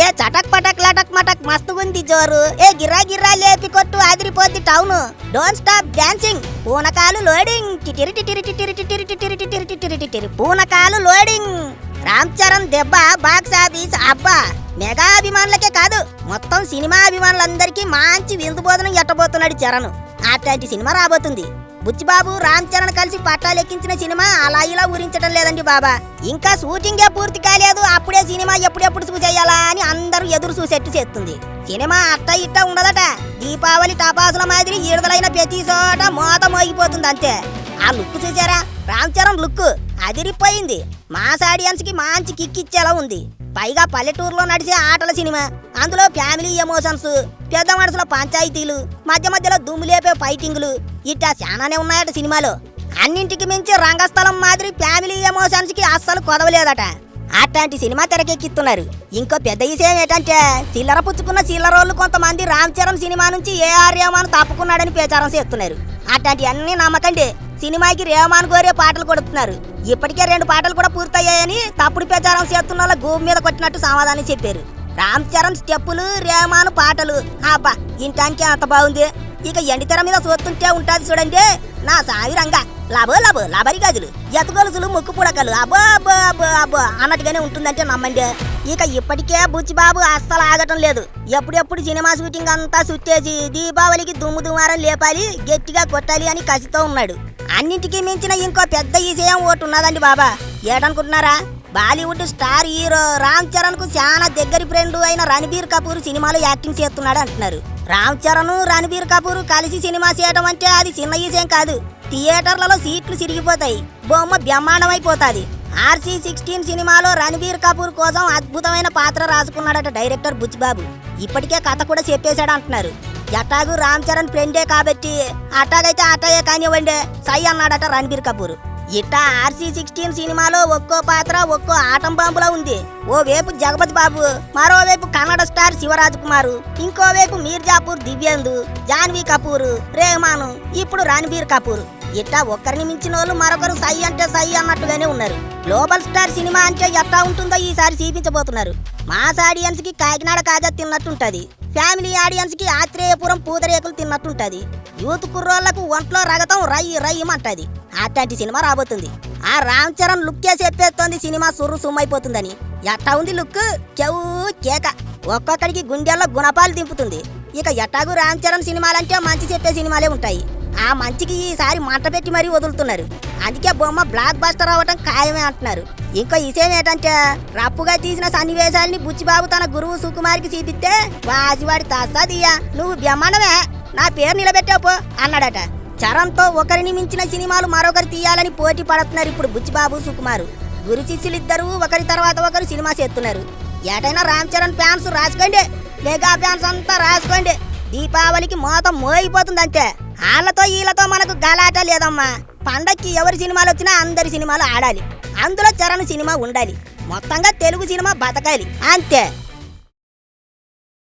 ఏ చటక్ పటక్ లటక్ మటక్ మస్తుగుంది జోరు. ఏ గిర్రా గిర్రా లేపి కొట్టు అదిరిపోద్ది టౌను. Don't stop dancing. పూనకాలు లోడింగ్. టిటిరి టిటిరి టిటిరి టిటిరి టిటిరి టిటిరి టిటిరి టిటిరి పూనకాలు లోడింగ్. రామ్ చరణ్ దెబ్బ బాక్స్ ఆఫీస్ అబ్బా. మెగా అభిమానులకే కాదు మొత్తం సినిమా అభిమానులందరికీ మంచి విందు భోజనం ఎట్టబోతున్నాడు చరణ్. అట్లాంటి సినిమా రాబోతుంది. బుచ్చిబాబు రామ్ చరణ్ కలిసి పట్టాలెక్కించిన సినిమా అలా ఇలా ఊరించడం లేదండి బాబా. ఇంకా షూటింగే పూర్తి కాలేదు, అప్పుడే సినిమా ఎప్పుడెప్పుడు చూసేయాలా అని అందరూ ఎదురు చూసేట్టు చేస్తుంది. సినిమా అట్ట ఇట్ట ఉండదట. దీపావళి టపాసుల మాదిరి ఈడదలైన ప్రతి చోట మోత మోగిపోతుంది అంతే. ఆ లుక్ చూసారా? రామ్ చరణ్ లుక్ అదిరిపోయింది. మాస్ ఆడియన్స్ కి మంచి కిక్ ఇచ్చేలా ఉంది. పైగా పల్లెటూరులో నడిచే ఆటల సినిమా, అందులో ఫ్యామిలీ ఎమోషన్స్, పెద్ద మనుషుల పంచాయతీలు, మధ్య మధ్యలో దుమ్ము లేపే ఫైటింగ్లు ఇట్టా చాలానే ఉన్నాయట సినిమాలో. అన్నింటికి మించి రంగస్థలం మాదిరి ఫ్యామిలీ ఎమోషన్స్ కి అస్సలు కొదవలేదట. అట్లాంటి సినిమా తెరకెక్కిస్తున్నారు. ఇంకో పెద్ద విషయం ఏంటంటే చిల్లర పుచ్చుకున్న చిల్లరోళ్ళు కొంతమంది రామ్ చరణ్ సినిమా నుంచి ఏఆర్ రెహమాన్ తప్పుకున్నాడని ప్రచారం చేస్తున్నారు. అట్లాంటి అన్ని నమ్మకండి. సినిమాకి రెహమాన్ కోరే పాటలు కొడుతున్నారు. ఇప్పటికే 2 పాటలు కూడా పూర్తయ్యాయని తప్పుడు ప్రచారం చేస్తున్న వాళ్ళ గోపు మీద కొట్టినట్టు సమాధానం చెప్పారు. రామ్ చరణ్ స్టెప్పులు, రెహమాన్ పాటలు అబ్బా ఇంటానికి అంత బాగుంది. ఇక ఎండితెర మీద చూస్తుంటే ఉంటాది చూడండి, నా సావిరంగా లాభో లాభో లాభరి గదులు, ఎతగొలుసులు, ముక్కు పుడకలు అబ్బో అబ్బో అబ్బో అబ్బో అన్నట్టుగానే ఉంటుందంటే నమ్మండి. ఇక ఇప్పటికే బుచ్చిబాబు అస్సలు ఆగటం లేదు. ఎప్పుడెప్పుడు సినిమా షూటింగ్ అంతా చుట్టేసి దీపావళికి దుమ్ము దుమారం లేపాలి, గట్టిగా కొట్టాలి అని కసితో ఉన్నాడు. అన్నింటికీ మించిన ఇంకో పెద్ద విషయం ఒకటి ఉన్నదండి బాబా. ఏటనుకుంటున్నారా? బాలీవుడ్ స్టార్ హీరో రామ్ చరణ్ కు చాలా దగ్గరి ఫ్రెండ్ అయిన రణబీర్ కపూర్ సినిమాలో యాక్టింగ్ చేస్తున్నాడు అంటున్నారు. రామ్ చరణ్, రణబీర్ కపూర్ కలిసి సినిమా చేయడం అంటే అది చిన్న విషయం కాదు. థియేటర్లలో సీట్లు చిరిగిపోతాయి, బొమ్మ బ్రహ్మాండమైపోతాది. RC-16 సినిమాలో రణబీర్ కపూర్ కోసం అద్భుతమైన పాత్ర రాసుకున్నాడట డైరెక్టర్ బుచ్చిబాబు. ఇప్పటికే కథ కూడా చెప్పేశాడు అంటున్నారు. ఎట్టాగు రామ్ చరణ్ ఫ్రెండే కాబట్టి అట్టాగైతే అట్టాగే కానివ్వండి సై అన్నాడట రణబీర్ కపూర్. ఇట్టా RC-16 సినిమాలో ఒక్కో పాత్ర ఒక్కో ఆటం బాంబులా ఉంది. ఓవైపు జగపతి బాబు, మరోవైపు కన్నడ స్టార్ శివరాజ్ కుమార్, ఇంకోవైపు మీర్జాపూర్ దివ్యేందు, జాన్వీ కపూర్, రెహమాన్, ఇప్పుడు రణబీర్ కపూర్. ఇట్టా ఒక్కరిని మించిన వాళ్ళు మరొకరు సై అంటే సై అన్నట్టుగానే ఉన్నారు. గ్లోబల్ స్టార్ సినిమా అంటే ఎట్టా ఉంటుందో ఈసారి చూపించబోతున్నారు. మాస్ ఆడియన్స్ కి కాకినాడ కాజా తిన్నట్టుంటది, ఫ్యామిలీ ఆడియన్స్ కి ఆత్రేయపురం పూతరేకులు తిన్నట్టుంటది, యూత్ కుర్రోళ్లకు ఒంట్లో రగతం రయ్యమంటది. అట్లాంటి సినిమా రాబోతుంది. ఆ రామ్ చరణ్ లుక్కే చెప్పేస్తోంది సినిమా సుర్రు సుమ్మైపోతుందని. ఎట్టా ఉంది లుక్? చెవు కేక, ఒక్కొక్కడికి గుండెల్లో గుణపాలు దింపుతుంది. ఇక ఎట్టాగు రామ్ చరణ్ సినిమాలంటే మంచి చెప్పే సినిమాలే ఉంటాయి. ఆ మంచికి ఈసారి మంట పెట్టి మరీ వదులుతున్నారు. అందుకే బొమ్మ బ్లాక్ బస్టర్ అవ్వటం ఖాయమే అంటున్నారు. ఇంకో విషయం ఏంటంటే రప్పుగా తీసిన సన్నివేశాలని బుచ్చిబాబు తన గురువు సుకుమార్కి చూపిస్తే వాసివాడి తాస్తాదియ్యా నువ్వు బ్రహ్మాండమే, నా పేరు నిలబెట్టావు అన్నాడట. చరణ్తో ఒకరిని మించిన సినిమాలు మరొకరు తీయాలని పోటీ పడుతున్నారు ఇప్పుడు బుచ్చిబాబు, సుకుమారు. గురు శిష్యులిద్దరూ ఒకరి తర్వాత ఒకరు సినిమా చేస్తున్నారు. ఏటైనా రామ్ చరణ్ ఫ్యాన్స్ రాసుకోండి, మెగా ఫ్యాన్స్ అంతా రాసుకోండి. దీపావళికి మోతం మోగిపోతుంది అంతే. వాళ్ళతో వీళ్ళతో మనకు గలాట లేదమ్మా. పండక్కి ఎవరి సినిమాలు వచ్చినా అందరి సినిమాలు ఆడాలి, అందులో చరణ్ సినిమా ఉండాలి. మొత్తంగా తెలుగు సినిమా బతకాలి అంతే.